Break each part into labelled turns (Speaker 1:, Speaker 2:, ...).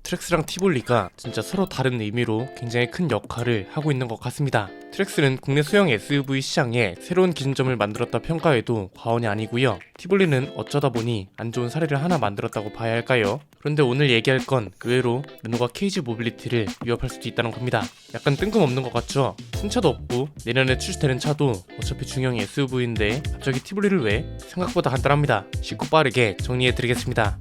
Speaker 1: 트렉스랑 티볼리가 진짜 서로 다른 의미로 굉장히 큰 역할을 하고 있는 것 같습니다. 트렉스는 국내 소형 SUV 시장에 새로운 기준점을 만들었다 평가해도 과언이 아니고요. 티볼리는 어쩌다 보니 안 좋은 사례를 하나 만들었다고 봐야 할까요? 그런데 오늘 얘기할 건 의외로 르노가 KG 모빌리티를 위협할 수도 있다는 겁니다. 약간 뜬금없는 것 같죠? 신차도 없고 내년에 출시되는 차도 어차피 중형 SUV인데 갑자기 티볼리를 왜? 생각보다 간단합니다. 쉽고 빠르게 정리해드리겠습니다.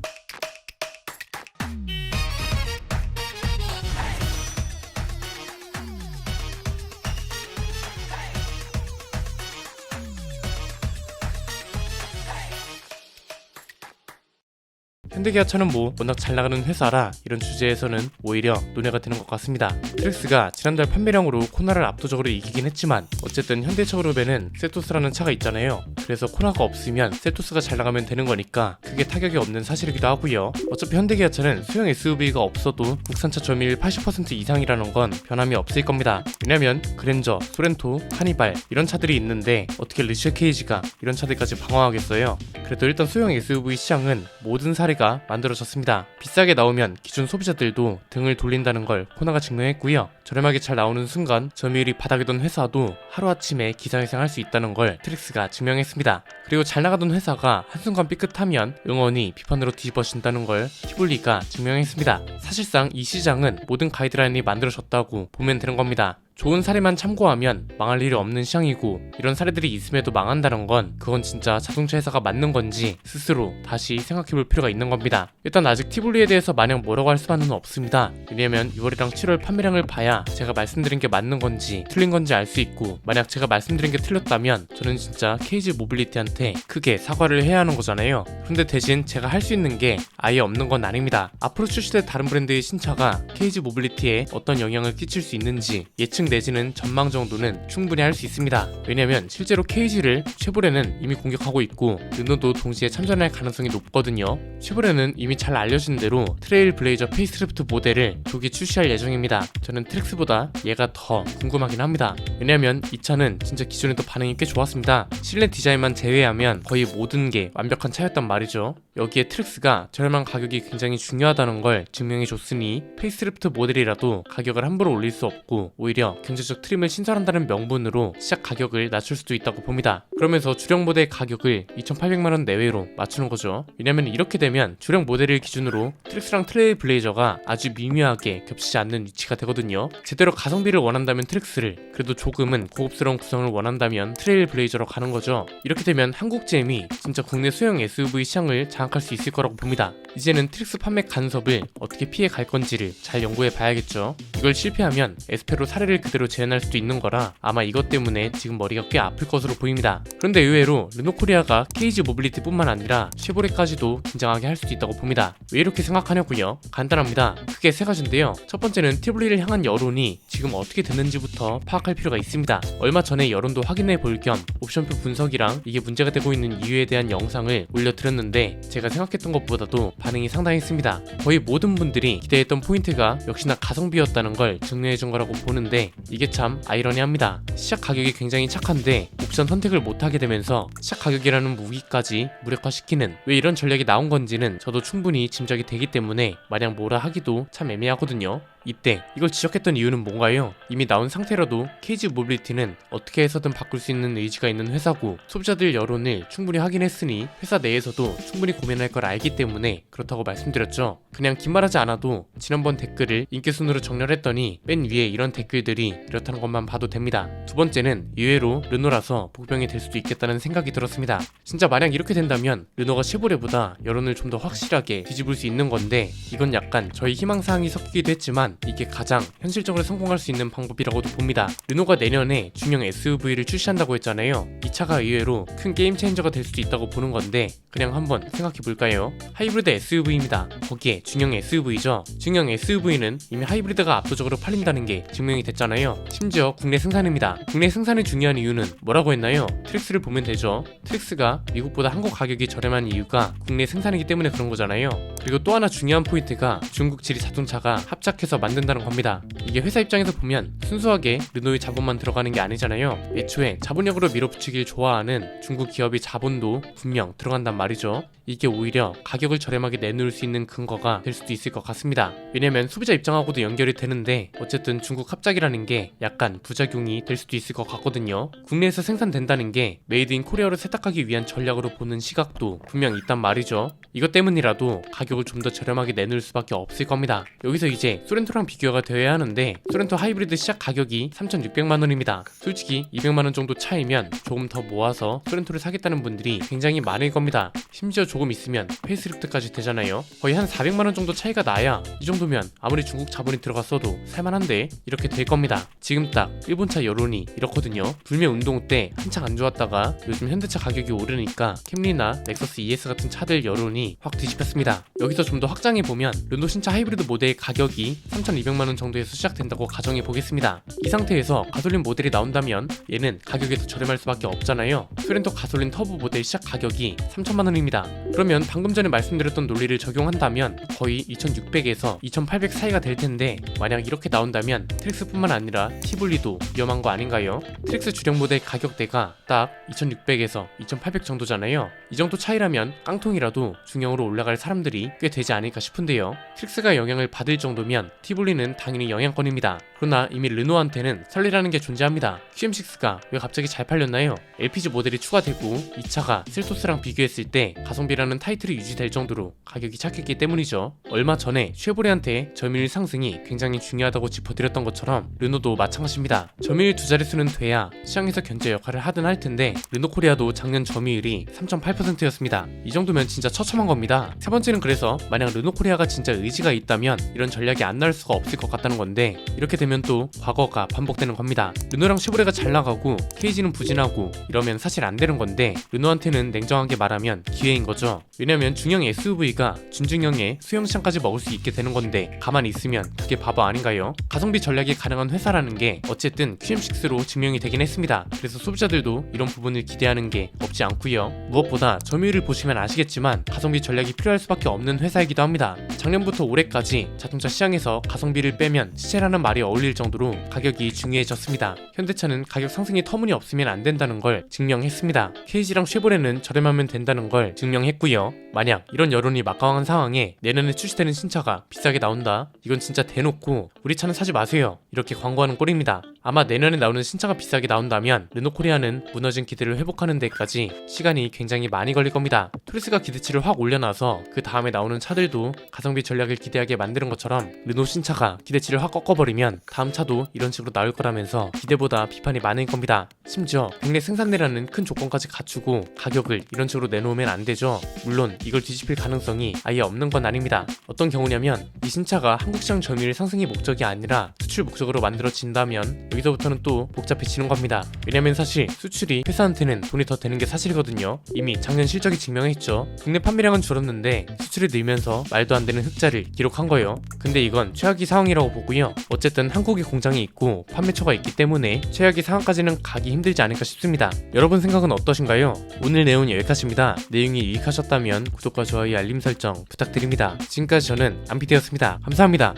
Speaker 1: 현대기아차는 워낙 잘 나가는 회사라 이런 주제에서는 오히려 논외가 되는 것 같습니다. 트렉스가 지난달 판매량으로 코나를 압도적으로 이기긴 했지만 어쨌든 현대차 그룹에는 세토스라는 차가 있잖아요. 그래서 코나가 없으면 세토스가 잘 나가면 되는 거니까 크게 타격이 없는 사실이기도 하고요. 어차피 현대기아차는 소형 SUV가 없어도 국산차 점유율 80% 이상이라는 건 변함이 없을 겁니다. 왜냐면 그랜저, 소렌토, 카니발 이런 차들이 있는데 어떻게 르쉐 케이지가 이런 차들까지 방어하겠어요. 그래도 일단 소형 SUV 시장은 모든 사례가 만들어졌습니다. 비싸게 나오면 기존 소비자들도 등을 돌린다는 걸 코나가 증명했고요. 저렴하게 잘 나오는 순간 점유율이 바닥이던 회사도 하루아침에 기사회생할 수 있다는 걸 트렉스가 증명했습니다. 그리고 잘 나가던 회사가 한순간 삐끗하면 응원이 비판으로 뒤집어진다는 걸 티볼리가 증명했습니다. 사실상 이 시장은 모든 가이드라인이 만들어졌다고 보면 되는 겁니다. 좋은 사례만 참고하면 망할 일이 없는 시장이고 이런 사례들이 있음에도 망한다는 건 그건 진짜 자동차 회사가 맞는 건지 스스로 다시 생각해볼 필요가 있는 겁니다. 일단 아직 티볼리에 대해서 마냥 뭐라고 할 수만은 없습니다. 왜냐면 6월이랑 7월 판매량을 봐야 제가 말씀드린 게 맞는 건지 틀린 건지 알 수 있고 만약 제가 말씀드린 게 틀렸다면 저는 진짜 KG 모빌리티한테 크게 사과를 해야 하는 거잖아요. 그런데 대신 제가 할 수 있는 게 아예 없는 건 아닙니다. 앞으로 출시될 다른 브랜드의 신차가 KG 모빌리티에 어떤 영향을 끼칠 수 있는지 예측 내지는 전망 정도는 충분히 할 수 있습니다. 왜냐면 실제로 KG를 쉐보레는 이미 공격하고 있고 르노도 동시에 참전할 가능성이 높거든요. 쉐보레는 이미 잘 알려진 대로 트레일 블레이저 페이스리프트 모델을 조기 출시할 예정입니다. 저는 트렉스보다 얘가 더 궁금하긴 합니다. 왜냐면 이 차는 진짜 기존에도 반응이 꽤 좋았습니다. 실내 디자인만 제외하면 거의 모든 게 완벽한 차였단 말이죠. 여기에 트렉스가 저렴한 가격이 굉장히 중요하다는 걸 증명해줬으니 페이스리프트 모델이라도 가격을 함부로 올릴 수 없고 오히려 경제적 트림을 신설한다는 명분으로 시작 가격을 낮출 수도 있다고 봅니다. 그러면서 주력 모델 가격을 2,800만원 내외로 맞추는 거죠. 왜냐면 이렇게 되면 주력 모델을 기준으로 트렉스랑 트레일 블레이저가 아주 미묘하게 겹치지 않는 위치가 되거든요. 제대로 가성비를 원한다면 트렉스를, 그래도 조금은 고급스러운 구성을 원한다면 트레일 블레이저로 가는 거죠. 이렇게 되면 한국제임이 진짜 국내 소형 SUV 시장을 장악할 수 있을 거라고 봅니다. 이제는 트렉스 판매 간섭을 어떻게 피해 갈 건지를 잘 연구해 봐야겠죠. 이걸 실패하면 에스페로 사례를 그대로 재현할 수도 있는 거라 아마 이것 때문에 지금 머리가 꽤 아플 것으로 보입니다. 그런데 의외로 르노코리아가 KG 모빌리티 뿐만 아니라 쉐보레까지도 긴장하게 할 수도 있다고 봅니다. 왜 이렇게 생각하냐고요? 간단합니다. 크게 세 가지인데요. 첫 번째는 티볼리를 향한 여론이 지금 어떻게 됐는지부터 파악할 필요가 있습니다. 얼마 전에 여론도 확인해 볼 겸 옵션표 분석이랑 이게 문제가 되고 있는 이유에 대한 영상을 올려드렸는데 제가 생각했던 것보다도 반응이 상당했습니다. 거의 모든 분들이 기대했던 포인트가 역시나 가성비였다는 걸 증명해준 거라고 보는데 이게 참 아이러니합니다. 시작 가격이 굉장히 착한데 옵션 선택을 못하게 되면서 시작 가격이라는 무기까지 무력화시키는, 왜 이런 전략이 나온 건지는 저도 충분히 짐작이 되기 때문에 마냥 뭐라 하기도 참 애매하거든요. 이때 이걸 지적했던 이유는 뭔가요? 이미 나온 상태라도 KG 모빌리티는 어떻게 해서든 바꿀 수 있는 의지가 있는 회사고 소비자들 여론을 충분히 확인했으니 회사 내에서도 충분히 고민할 걸 알기 때문에 그렇다고 말씀드렸죠. 그냥 긴 말하지 않아도 지난번 댓글을 인기순으로 정렬했더니 맨 위에 이런 댓글들이 이렇다는 것만 봐도 됩니다. 두 번째는 의외로 르노라서 복병이 될 수도 있겠다는 생각이 들었습니다. 진짜 만약 이렇게 된다면 르노가 쉐보레보다 여론을 좀 더 확실하게 뒤집을 수 있는 건데 이건 약간 저희 희망사항이 섞이기도 했지만 이게 가장 현실적으로 성공할 수 있는 방법이라고도 봅니다. 르노가 내년에 중형 SUV를 출시한다고 했잖아요. 이 차가 의외로 큰 게임 체인저가 될 수도 있다고 보는 건데 그냥 한번 생각해볼까요? 하이브리드 SUV입니다. 거기에 중형 SUV죠. 중형 SUV는 이미 하이브리드가 압도적으로 팔린다는 게 증명이 됐잖아요. 심지어 국내 생산입니다. 국내 생산이 중요한 이유는 뭐라고 했나요? 트렉스를 보면 되죠. 트렉스가 미국보다 한국 가격이 저렴한 이유가 국내 생산이기 때문에 그런 거잖아요. 그리고 또 하나 중요한 포인트가 중국 지리 자동차가 합작해서 만든다는 겁니다. 이게 회사 입장에서 보면 순수하게 르노의 자본만 들어가는 게 아니잖아요. 애초에 자본력으로 밀어붙이길 좋아하는 중국 기업의 자본도 분명 들어간단 말이죠. 이게 오히려 가격을 저렴하게 내놓을 수 있는 근거가 될 수도 있을 것 같습니다. 왜냐면 소비자 입장하고도 연결이 되는데 어쨌든 중국 합작이라는 게 약간 부작용이 될 수도 있을 것 같거든요. 국내에서 생산된다는 게 메이드 인 코리아로 세탁하기 위한 전략으로 보는 시각도 분명 있단 말이죠. 이것 때문이라도 가격을 좀 더 저렴하게 내놓을 수밖에 없을 겁니다. 여기서 이제 소렌토랑 비교가 되어야 하는데 소렌토 하이브리드 시작 가격이 3,600만원입니다. 솔직히 200만원 정도 차이면 조금 더 모아서 소렌토를 사겠다는 분들이 굉장히 많을 겁니다. 심지어 조금 있으면 페이스리프트까지 되잖아요. 거의 한 400만원 정도 차이가 나야 이 정도면 아무리 중국 자본이 들어갔어도 살만한데 이렇게 될 겁니다. 지금 딱 일본차 여론이 이렇거든요. 불매 운동 때 한창 안 좋았다가 요즘 현대차 가격이 오르니까 캠리나 넥서스 ES 같은 차들 여론이 확 뒤집혔습니다. 여기서 좀 더 확장해보면 르노 신차 하이브리드 모델 가격이 3,200만원 정도에서 시작된다고 가정해보겠습니다. 이 상태에서 가솔린 모델이 나온다면 얘는 가격이 더 저렴할 수밖에 없잖아요. 소렌토 가솔린 터보 모델 시작 가격이 3,000만원입니다. 그러면 방금 전에 말씀드렸던 논리를 적용한다면 거의 2,600에서 2,800 사이가 될 텐데 만약 이렇게 나온다면 트릭스뿐만 아니라 티블리도 위험한 거 아닌가요? 트릭스 주력 모델 가격대가 딱 2,600에서 2,800 정도잖아요. 이 정도 차이라면 깡통이라도 중형으로 올라갈 사람들이 꽤 되지 않을까 싶은데요. 트릭스가 영향을 받을 정도면 티블리는 당연히 영향권입니다. 그러나 이미 르노한테는 설레라는 게 존재합니다. QM6가 왜 갑자기 잘 팔렸나요? LPG 모델이 추가되고 이 차가 셀토스랑 비교했을 때 가성비라는 타이틀이 유지될 정도로 가격이 착했기 때문이죠. 얼마 전에 쉐보레한테 점유율 상승이 굉장히 중요하다고 짚어드렸던 것처럼 르노도 마찬가지입니다. 점유율 두 자릿수는 돼야 시장에서 견제 역할을 하든 할 텐데 르노 코리아도 작년 점유율이 3.8%였습니다. 이 정도면 진짜 처참한 겁니다. 세 번째는 그래서 만약 르노 코리아가 진짜 의지가 있다면 이런 전략이 안 나올 수가 없을 것 같다는 건데 이렇게 되면 또 과거가 반복되는 겁니다. 르노랑 쉐보레가 잘 나가고 KG는 부진하고 이러면 사실 안 되는 건데 르노한테는 냉정하게 말하면 기회인 거죠. 왜냐면 중형 SUV가 준중형의 수영 시장까지 먹을 수 있게 되는 건데 가만히 있으면 그게 바보 아닌가요? 가성비 전략이 가능한 회사라는 게 어쨌든 QM6로 증명이 되긴 했습니다. 그래서 소비자들도 이런 부분을 기대하는 게 없지 않고요. 무엇보다 점유율을 보시면 아시겠지만 가성비 전략이 필요할 수밖에 없는 회사이기도 합니다. 작년부터 올해까지 자동차 시장에서 가성비를 빼면 시체라는 말이 어울릴 정도로 가격이 중요해졌습니다. 현대차는 가격 상승이 터무니없으면 안 된다는 걸 증명했습니다. KG랑 쉐보레는 저렴하면 된다는 걸 증명했고요. 만약 이런 여론이 막강한 상황에 내년에 출시되는 신차가 비싸게 나온다? 이건 진짜 대놓고 우리 차는 사지 마세요. 이렇게 광고하는 꼴입니다. 아마 내년에 나오는 신차가 비싸게 나온다면 르노 코리아는 무너진 기대를 회복하는 데까지 시간이 굉장히 많이 걸릴 겁니다. 토리스가 기대치를 확 올려놔서 그 다음에 나오는 차들도 가성비 전략을 기대하게 만드는 것처럼 르노 신차가 기대치를 확 꺾어버리면 다음 차도 이런 식으로 나올 거라면서 기대보다 비판이 많을 겁니다. 심지어 국내 생산내라는 큰 조건까지 갖추고 가격을 이런 식으로 내놓으면 안 되죠. 물론 이걸 뒤집힐 가능성이 아예 없는 건 아닙니다. 어떤 경우냐면 이 신차가 한국 시장 점유율 상승이 목적이 아니라 수출 목적으로 만들어진다면 여기서부터는 또 복잡해지는 겁니다. 왜냐면 사실 수출이 회사한테는 돈이 더 되는 게 사실이거든요. 이미 작년 실적이 증명했죠. 국내 판매량은 줄었는데 수출이 늘면서 말도 안 되는 흑자를 기록한 거예요. 근데 이건 최악의 상황이라고 보고요. 어쨌든 한국에 공장이 있고 판매처가 있기 때문에 최악의 상황까지는 가기 힘들지 않을까 싶습니다. 여러분 생각은 어떠신가요? 오늘 내용은 여기까지입니다. 내용이 유익하셨다면 구독과 좋아요 알림 설정 부탁드립니다. 지금까지 저는 안피디였습니다. 감사합니다.